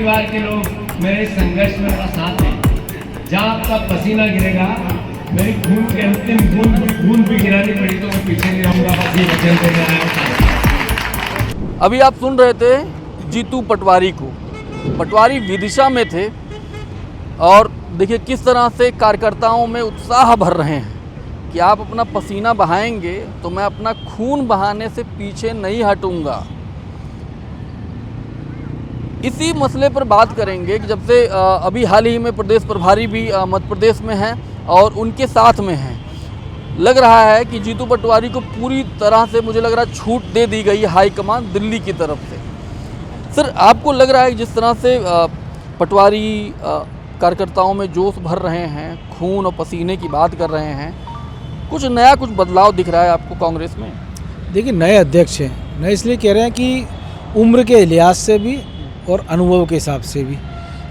परिवार के लोग मेरे संघर्ष में मेरा साथ हैं। जहाँ आपका पसीना गिरेगा, मेरी खून के अंतिम बूंद भी गिरानी पड़ी तो मैं पीछे नहीं रहूँगा। बस ये वचन देने आया हूँ। अभी आप सुन रहे थे जीतू पटवारी को। पटवारी विदिशा में थे और देखिए किस तरह से कार्यकर्ताओं में उत्साह भर रहे हैं कि आप अपना पसीना बहाएंगे तो मैं अपना खून बहाने से पीछे नहीं हटूंगा। इसी मसले पर बात करेंगे कि जब से अभी हाल ही में प्रदेश प्रभारी भी मध्य प्रदेश में हैं और उनके साथ में हैं, लग रहा है कि जीतू पटवारी को पूरी तरह से मुझे लग रहा है छूट दे दी गई हाईकमान दिल्ली की तरफ से। सर, आपको लग रहा है कि जिस तरह से पटवारी कार्यकर्ताओं में जोश भर रहे हैं, खून और पसीने की बात कर रहे हैं, कुछ नया कुछ बदलाव दिख रहा है आपको कांग्रेस में? देखिए, नए अध्यक्ष हैं, नए इसलिए कह रहे हैं कि उम्र के लिहाज से भी और अनुभव के हिसाब से भी।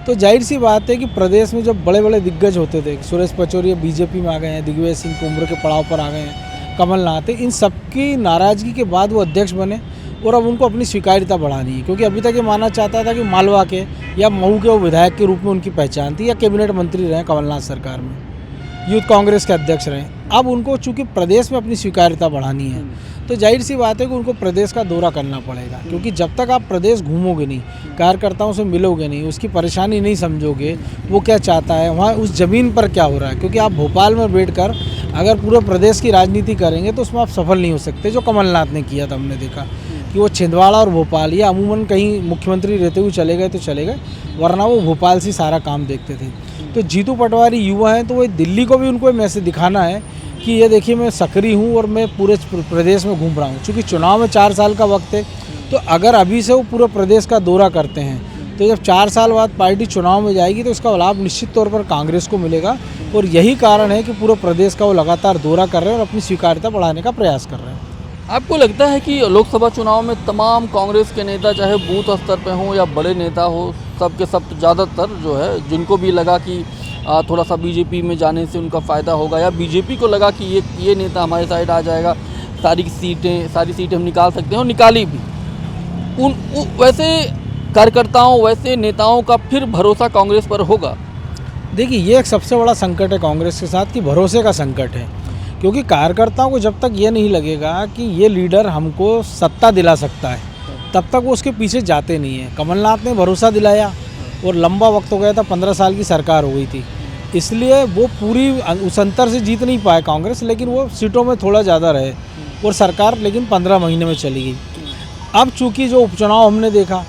तो जाहिर सी बात है कि प्रदेश में जब बड़े बड़े दिग्गज होते थे, सुरेश पचौरी बीजेपी में आ गए हैं, दिग्विजय सिंह को उम्र के पड़ाव पर आ गए हैं, कमलनाथ, इन सबकी नाराज़गी के बाद वो अध्यक्ष बने और अब उनको अपनी स्वीकार्यता बढ़ानी है। क्योंकि अभी तक ये माना चाहता था कि मालवा के या मऊ के वो विधायक के रूप में उनकी पहचान थी या कैबिनेट मंत्री रहे कमलनाथ सरकार में, यूथ कांग्रेस के अध्यक्ष रहे। अब उनको चूँकि प्रदेश में अपनी स्वीकार्यता बढ़ानी है तो जाहिर सी बात है कि उनको प्रदेश का दौरा करना पड़ेगा। क्योंकि जब तक आप प्रदेश घूमोगे नहीं, कार्यकर्ताओं से मिलोगे नहीं, उसकी परेशानी नहीं समझोगे, वो क्या चाहता है, वहाँ उस ज़मीन पर क्या हो रहा है। क्योंकि आप भोपाल में बैठकर अगर पूरे प्रदेश की राजनीति करेंगे तो उसमें आप सफल नहीं हो सकते, जो कमलनाथ ने किया था। हमने देखा कि वो छिंदवाड़ा और भोपाल या अमूमन कहीं मुख्यमंत्री रहते हुए चले गए तो चले गए, वरना वो भोपाल से सारा काम देखते थे। तो जीतू पटवारी युवा हैं तो वो दिल्ली को भी उनको मैसेज दिखाना है कि ये देखिए मैं सक्रिय हूँ और मैं पूरे प्रदेश में घूम रहा हूँ। चूँकि चुनाव में 4 साल का वक्त है, तो अगर अभी से वो पूरे प्रदेश का दौरा करते हैं तो जब 4 साल बाद पार्टी चुनाव में जाएगी तो इसका लाभ निश्चित तौर पर कांग्रेस को मिलेगा। और यही कारण है कि पूरे प्रदेश का वो लगातार दौरा कर रहे हैं और अपनी स्वीकार्यता बढ़ाने का प्रयास कर रहे हैं। आपको लगता है कि लोकसभा चुनाव में तमाम कांग्रेस के नेता, चाहे बूथ स्तर पे हों या बड़े नेता हो, सब के सब ज़्यादातर जो है, जिनको भी लगा कि थोड़ा सा बीजेपी में जाने से उनका फ़ायदा होगा या बीजेपी को लगा कि ये नेता हमारे साइड आ जाएगा, सारी सीटें हम निकाल सकते हैं, और निकाली भी, वैसे कार्यकर्ताओं, वैसे नेताओं का फिर भरोसा कांग्रेस पर होगा? देखिए, ये एक सबसे बड़ा संकट है कांग्रेस के साथ कि भरोसे का संकट है। क्योंकि कार्यकर्ताओं को जब तक ये नहीं लगेगा कि ये लीडर हमको सत्ता दिला सकता है, तब तक वो उसके पीछे जाते नहीं हैं। कमलनाथ ने भरोसा दिलाया और लंबा वक्त हो गया था, 15 साल की सरकार हो गई थी, इसलिए वो पूरी उस अंतर से जीत नहीं पाए कांग्रेस, लेकिन वो सीटों में थोड़ा ज़्यादा रहे और सरकार लेकिन 15 महीने में चली गई। अब चूँकि जो उपचुनाव हमने देखा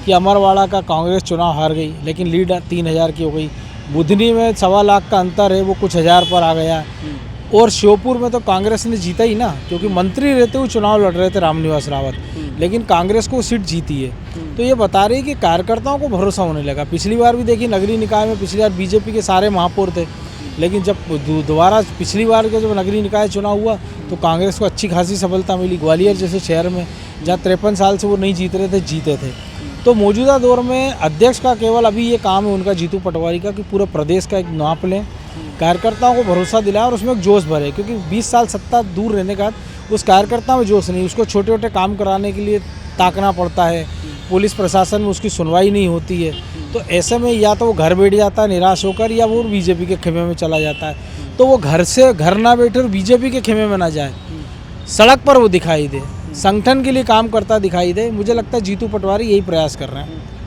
कि अमरवाड़ा का कांग्रेस चुनाव हार गई, लेकिन लीड 3000 की हो गई, बुधनी में 1.25 लाख का अंतर है, वो कुछ हज़ार पर आ गया, और श्योपुर में तो कांग्रेस ने जीता ही ना, क्योंकि मंत्री रहते हुए चुनाव लड़ रहे थे रामनिवास रावत, लेकिन कांग्रेस को सीट जीती है। तो ये बता रही है कि कार्यकर्ताओं को भरोसा होने लगा। पिछली बार भी देखिए नगरीय निकाय में, पिछली बार बीजेपी के सारे महापौर थे, लेकिन जब दोबारा पिछली बार का जब नगरीय निकाय चुनाव हुआ तो कांग्रेस को अच्छी खासी सफलता मिली। ग्वालियर जैसे शहर में जहाँ 53 साल से वो नहीं जीत रहे थे, जीते थे। तो मौजूदा दौर में अध्यक्ष का केवल अभी ये काम है उनका, जीतू पटवारी का, कि पूरे प्रदेश का एक नाप लें, कार्यकर्ताओं को भरोसा दिलाए और उसमें एक जोश भरे। क्योंकि 20 साल सत्ता दूर रहने का उस कार्यकर्ता में जोश नहीं, उसको छोटे छोटे काम कराने के लिए ताकना पड़ता है, पुलिस प्रशासन में उसकी सुनवाई नहीं होती है। तो ऐसे में या तो वो घर बैठ जाता है निराश होकर, या वो बीजेपी के खेमे में चला जाता है। तो वो घर ना बैठे और बीजेपी के खेमे में ना जाए, सड़क पर वो दिखाई दे, संगठन के लिए काम करता दिखाई दे। मुझे लगता है जीतू पटवारी यही प्रयास कर रहे हैं।